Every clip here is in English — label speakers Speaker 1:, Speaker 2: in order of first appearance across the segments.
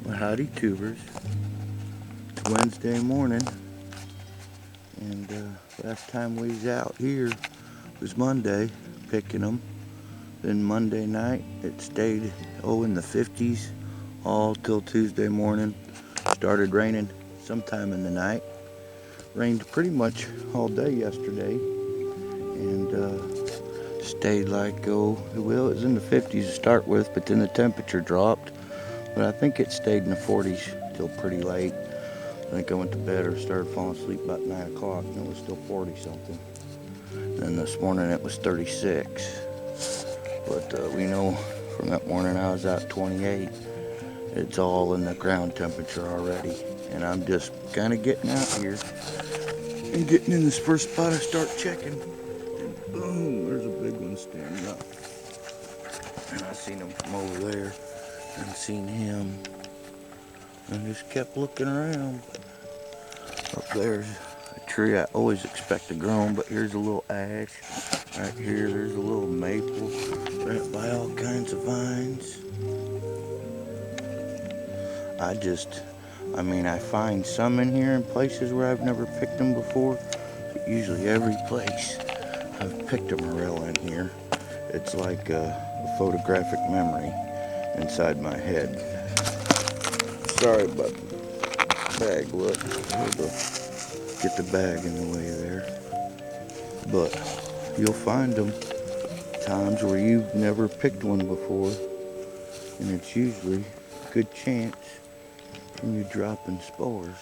Speaker 1: Well, howdy tubers. It's Wednesday morning, and last time we was out here was Monday picking them. Then Monday night it stayed in the 50s all till Tuesday morning. Started raining sometime in the night. Rained pretty much all day yesterday, and stayed like it was in the 50s to start with, but then the temperature dropped. But I think it stayed in the 40s till pretty late. I think I went to bed or started falling asleep about 9 o'clock, and it was still 40 something. And this morning it was 36. But we know from that morning I was out 28. It's all in the ground temperature already. And I'm just kind of getting out here and getting in this first spot. I start checking. And boom, there's a big one standing up. And I seen him from over there and seen him. And just kept looking around. Up there's a tree I always expect to grow, but here's a little ash. Right here, there's a little maple. Right by all kinds of vines. I find some in here in places where I've never picked them before. But usually every place I've picked a morel in here. It's like a photographic memory inside my head. Sorry about the bag, look. Get the bag in the way there. But you'll find them times where you've never picked one before, and it's usually a good chance from you dropping spores.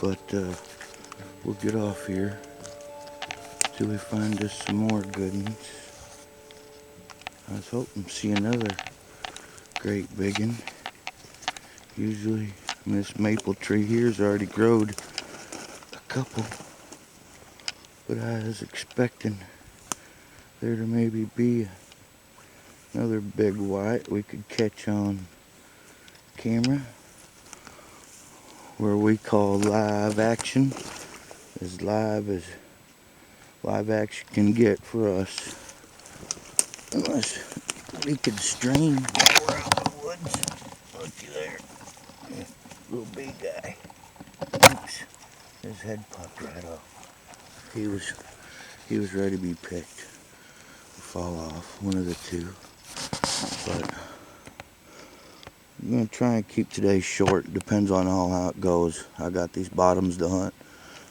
Speaker 1: But we'll get off here till we find us some more good ones. I was hoping to see another great big one. Usually this maple tree here's already growed a couple, but I was expecting there to maybe be another big white we could catch on camera, where we call live action, as live action can get for us. Unless we could strain around the woods. Looky there. Little big guy. Oops. His head popped right off. He was ready to be picked. Fall off, one of the two. But I'm gonna try and keep today short. Depends on how it goes. I got these bottoms to hunt.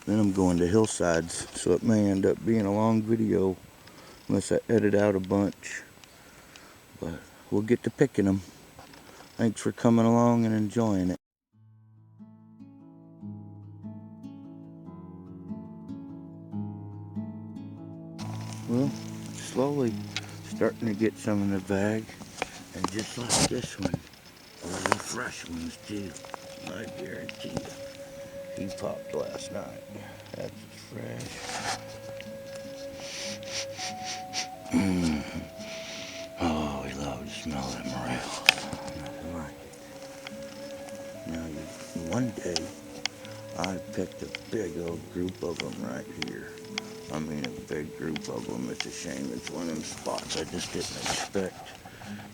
Speaker 1: Then I'm going to hillsides, so it may end up being a long video unless I edit out a bunch. But we'll get to picking them. Thanks for coming along and enjoying it. Well, slowly starting to get some in the bag. And just like this one, those are fresh ones too. I guarantee you. He popped last night. That's fresh. Oh, we love to smell that morel. Nothing like it. Now, one day, I picked a big old group of them right here. I mean, a big group of them. It's a shame. It's one of them spots I just didn't expect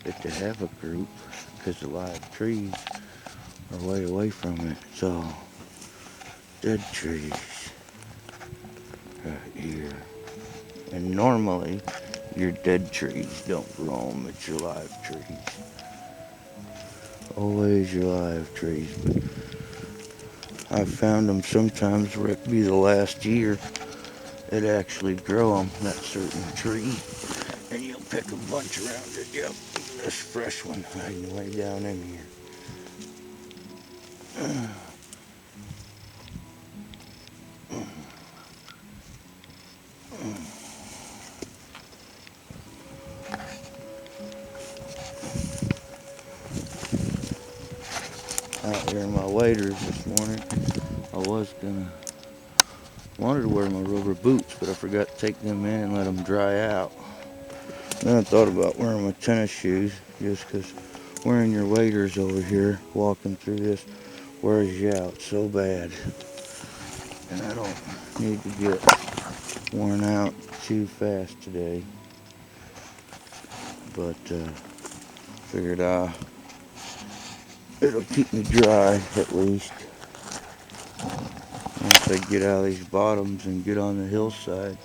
Speaker 1: it to have a group, because the live trees are way away from it. It's all dead trees right here. And normally, your dead trees don't grow them. It's your live trees. Always your live trees. But I've found them sometimes where it be the last year it actually grow them, that certain tree. And you'll pick a bunch around it. Yep, this fresh one hiding way down in here. Out here in my waders this morning, wanted to wear my rubber boots, but I forgot to take them in and let them dry out. Then I thought about wearing my tennis shoes, just because wearing your waders over here, walking through this, wears you out so bad. And I don't need to get worn out too fast today. but figured it'll keep me dry at least. Once I get out of these bottoms and get on the hillsides,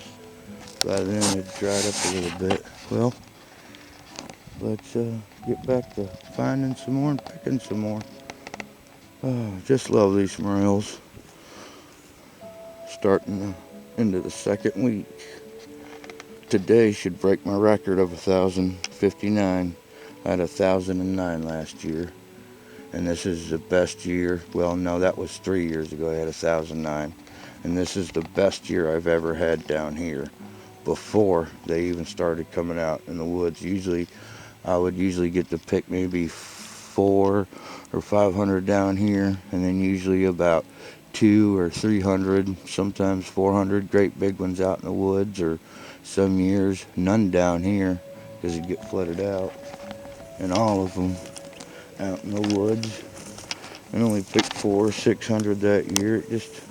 Speaker 1: by then it dried up a little bit. Well, let's get back to finding some more and picking some more. Oh, just love these morels. Starting into the second week. Today should break my record of 1,059. I had 1,009 last year. And this is the best year. Well, no, that was 3 years ago. I had 1,009. And this is the best year I've ever had down here before they even started coming out in the woods. I would usually get to pick maybe 400 or 500 down here, and then usually about 200 or 300, sometimes 400 great big ones out in the woods, or some years none down here because it'd get flooded out. And all of them out in the woods. And only picked 400 or 600 that year. It just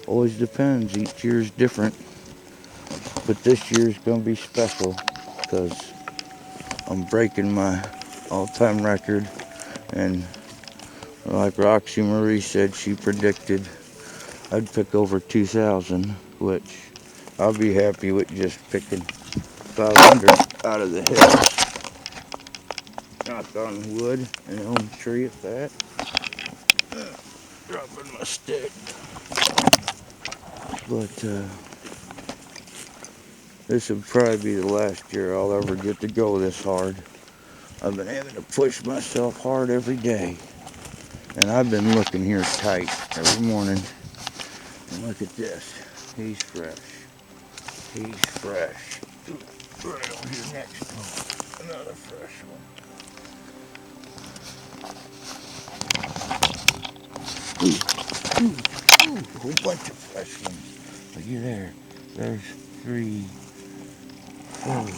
Speaker 1: always depends. Each year's different. But this year's going to be special because I'm breaking my all-time record. And like Roxy Marie said, she predicted I'd pick over 2,000, which I'll be happy with just picking 500 out of the hills. Knock on wood and on the tree at that. Dropping my stick. But this would probably be the last year I'll ever get to go this hard. I've been having to push myself hard every day. And I've been looking here tight every morning. And look at this. He's fresh. He's fresh. Right over here next to him. Another fresh one. Ooh, a whole bunch of fresh ones. Looky there. There's 3, 4. And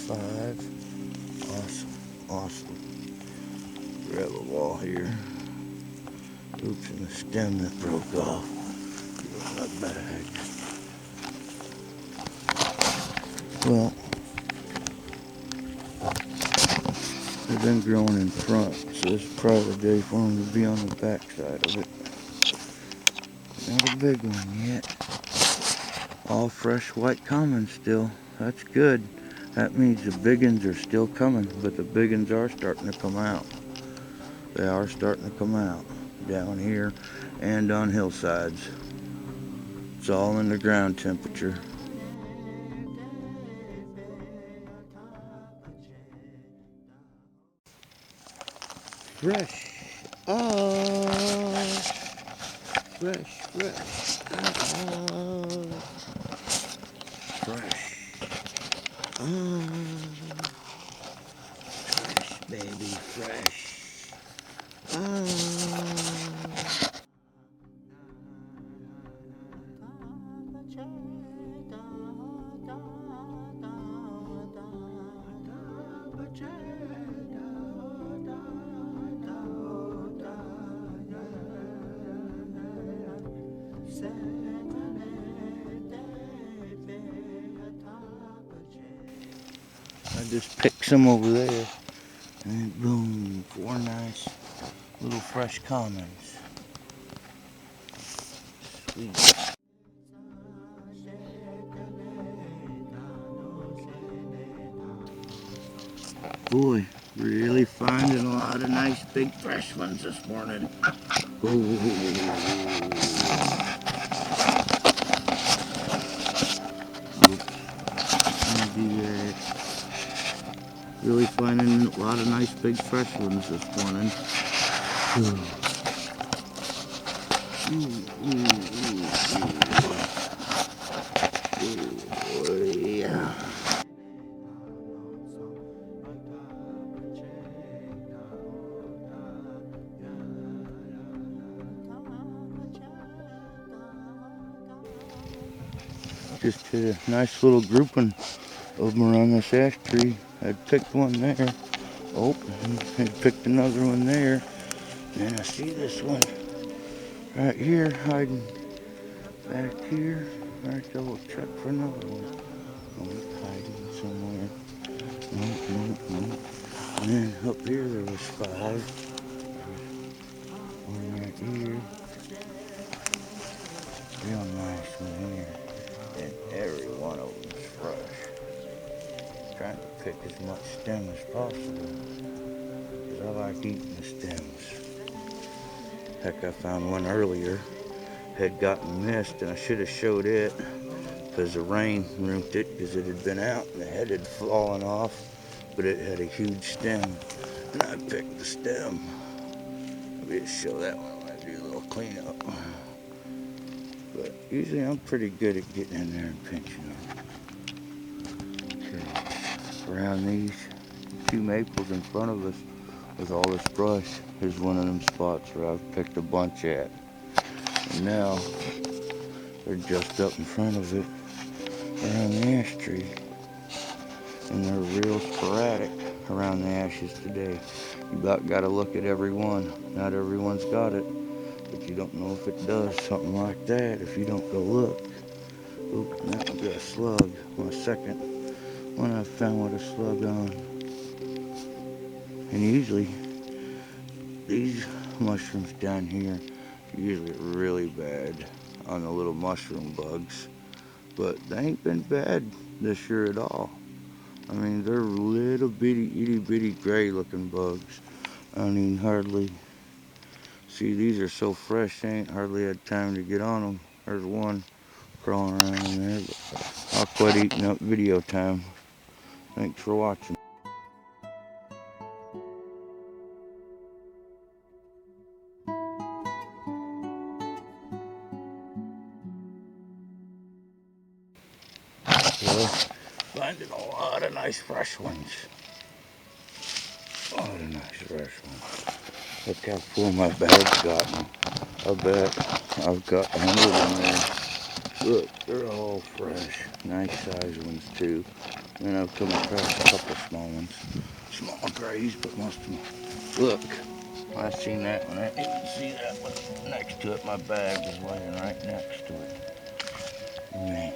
Speaker 1: 5. Awesome. Grab a wall here. Oops, and the stem that broke off. Put it in my bag. Well, they've been growing in front, so this is probably the day for them to be on the back side of it. Not a big one yet. All fresh white common still. That's good. That means the big ones are still coming, but the big ones are starting to come out. They are starting to come out down here and on hillsides. It's all in the ground temperature. Fresh. Oh, fresh. Oh, fresh. Oh, fresh, baby, fresh. Oh. I just picked some over there, and boom, 4 nice little fresh commons. Sweet. Boy, really finding a lot of nice big fresh ones this morning. Ooh. Really finding a lot of nice big fresh ones this morning. Yeah. Just hit a nice little grouping of them around this ash tree. I'd picked one there. Oh, I picked another one there. And I see this one right here hiding back here. Alright, double check for another one. Oh, it's hiding somewhere. Nope, nope, nope. And then up here there was 5. One right here. Real nice one here. And every one of them is fresh. Trying to pick as much stem as possible. Because I like eating the stems. Heck, I found one earlier. Had gotten missed and I should have showed it. Because the rain ruined it because it had been out and the head had fallen off. But it had a huge stem. And I picked the stem. Maybe just show that one when I do a little cleanup. But usually I'm pretty good at getting in there and pinching them. Okay. Around these 2 maples in front of us with all this brush, here's one of them spots where I've picked a bunch at. And now they're just up in front of it around the ash tree. And they're real sporadic around the ashes today. You about got to look at every one. Not everyone's got it. But you don't know if it does something like that if you don't go look. Oop, that one got a slug. My second one I found with a slug on. And usually, these mushrooms down here are usually really bad on the little mushroom bugs. But they ain't been bad this year at all. I mean, they're little bitty, itty bitty gray looking bugs. I don't even hardly see, these are so fresh, they ain't hardly had time to get on them. There's one crawling around in there, but I'll quit eating up video time. Thanks for watching. Well, finding a lot of nice fresh ones. A lot of nice fresh ones. Look how full my bag's gotten. I bet I've got 100 in there. Look, they're all fresh. Nice size ones too. And I've come across a couple small ones. Small grays, but most of them. Look, I seen that one. I didn't see that one next to it. My bag was laying right next to it. Man,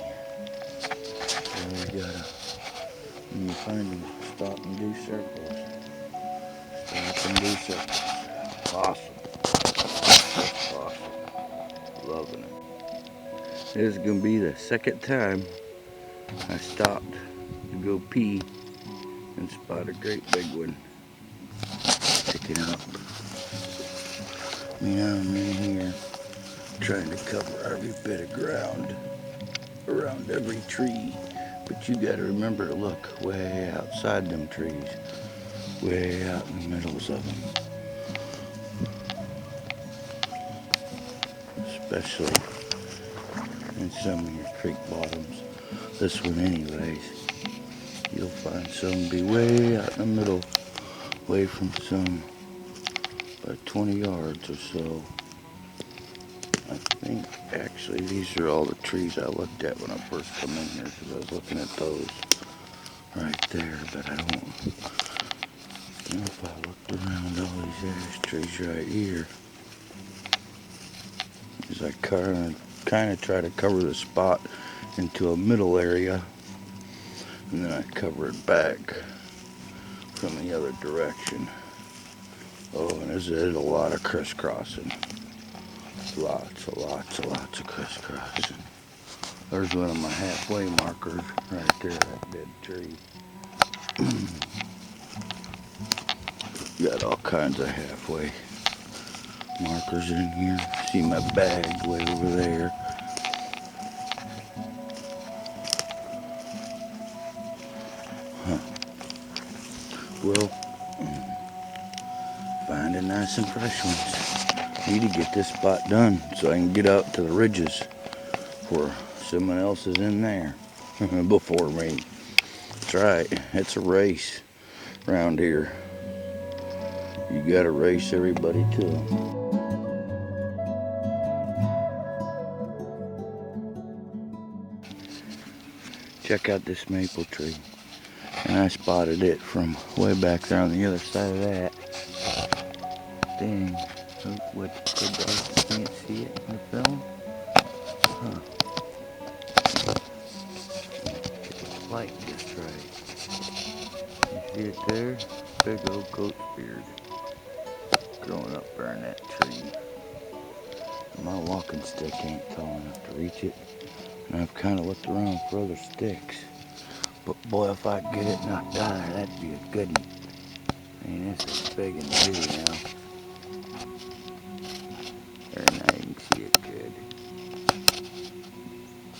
Speaker 1: so you gotta, when you find them, stop and do circles. Stop and do circles. Awesome. Awesome. Loving it. This is gonna be the second time I stopped to go pee and spot a great big one. Pick it up. I mean, I'm in here trying to cover every bit of ground around every tree. But you gotta remember to look way outside them trees. Way out in the middles of them. Especially in some of your creek bottoms. This one anyways. You'll find some be way out in the middle. Away from some. About 20 yards or so. I think actually these are all the trees I looked at when I first come in here because I was looking at those right there, but I don't know if I looked around all these ash trees right here. As I kind of try to cover the spot into a middle area and then I cover it back from the other direction. Oh, and there's a lot of crisscrossing. Lots of crisscrossing. There's one of my halfway markers right there, that dead tree. Got all kinds of halfway markers in here. See my bag way over there. Huh. Well, finding nice and fresh ones. Need to get this spot done so I can get up to the ridges where someone else is in there before me. That's right, it's a race around here. You gotta race everybody to them. Check out this maple tree. And I spotted it from way back there on the other side of that. Dang. Oh, what the dog can't see it in the film? Huh. there. Big old goat beard growing up there in that tree. My walking stick ain't tall enough to reach it, and I've kind of looked around for other sticks. But boy, if I could get it knocked down there, that'd be a good one. I mean, this is big and heavy now. There, now you can see it good.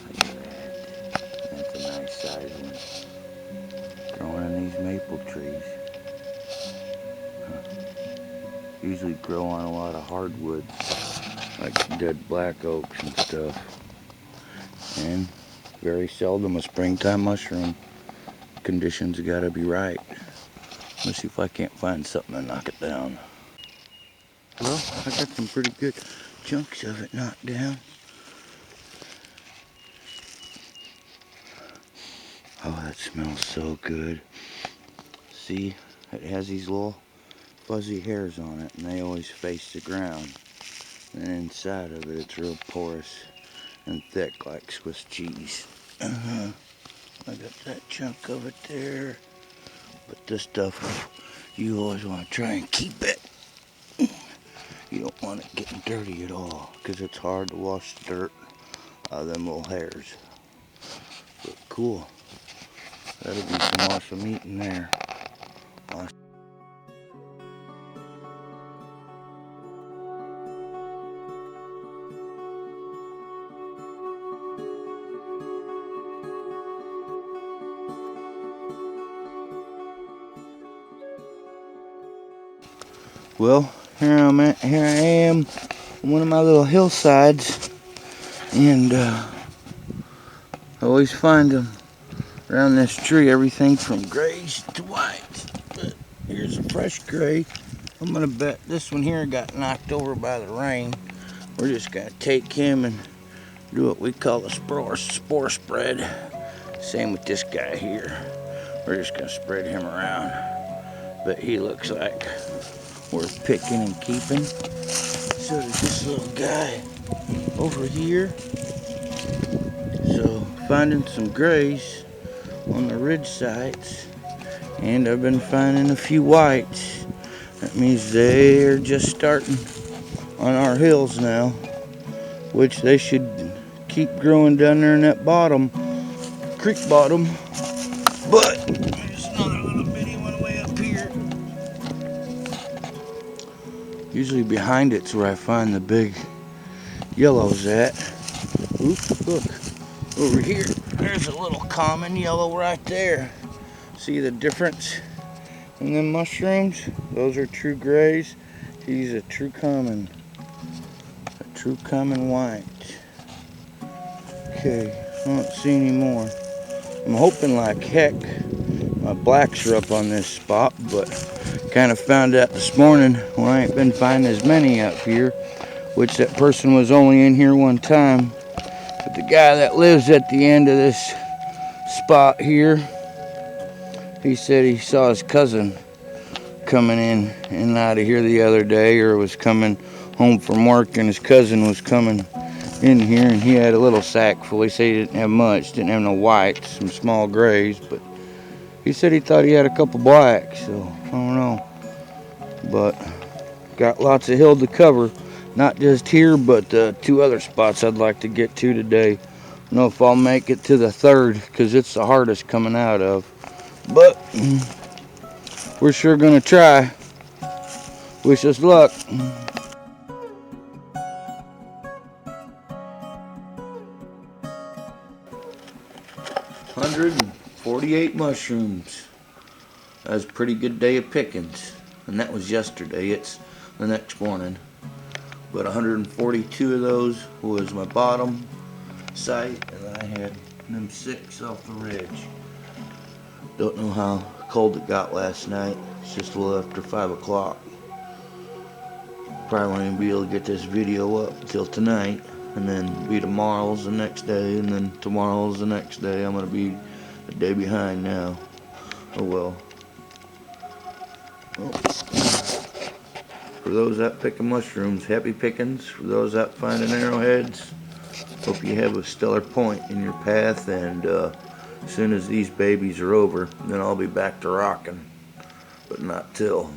Speaker 1: Look at that. That's a nice size one. Growing in these maple trees. Usually grow on a lot of hardwoods, like dead black oaks and stuff. And very seldom a springtime mushroom. Conditions gotta be right. Let's see if I can't find something to knock it down. Well, I got some pretty good chunks of it knocked down. Oh, that smells so good. See, it has these little fuzzy hairs on it, and they always face the ground. And inside of it, it's real porous and thick like Swiss cheese. I got that chunk of it there. But this stuff, you always want to try and keep it. You don't want it getting dirty at all, because it's hard to wash the dirt out of them little hairs. But cool. That'll be some awesome eating there. Awesome. Well, here I am on one of my little hillsides, and I always find them around this tree, everything from grays to whites. But here's a fresh gray. I'm gonna bet this one here got knocked over by the rain. We're just gonna take him and do what we call a spore spread. Same with this guy here. We're just gonna spread him around. But he looks like worth picking and keeping. So does this little guy over here. So finding some grays on the ridge sites, and I've been finding a few whites. That means they're just starting on our hills now, which they should keep growing down there in that bottom, creek bottom. But there's another little bitty one way up here. Usually behind it's where I find the big yellows at. Oops, look, over here, there's a little common yellow right there. See the difference in them mushrooms? Those are true grays. He's a true common white. Okay, I don't see any more. I'm hoping like heck my blacks are up on this spot, but kind of found out this morning when I ain't been finding as many up here, which that person was only in here one time. But the guy that lives at the end of this spot here, he said he saw his cousin coming in and out of here the other day, or was coming home from work, and his cousin was coming in here, and he had a little sack full. He said he didn't have much, didn't have no whites, some small grays, but he said he thought he had a couple blacks, so I don't know. But got lots of hill to cover, not just here, but two other spots I'd like to get to today. I don't know if I'll make it to the third, because it's the hardest coming out of, but we're sure gonna try. Wish us luck. 148 mushrooms. That was a pretty good day of pickings, and that was yesterday. It's the next morning. But 142 of those was my bottom site, and then I had them 6 off the ridge. Don't know how cold it got last night. It's just a little after 5 o'clock. Probably won't even be able to get this video up until tonight, and then be tomorrow's the next day, and then tomorrow's the next day. I'm gonna be a day behind now. Oh well. For those out picking mushrooms, happy pickings. For those out finding arrowheads, hope you have a stellar point in your path, and as soon as these babies are over, then I'll be back to rocking. but not till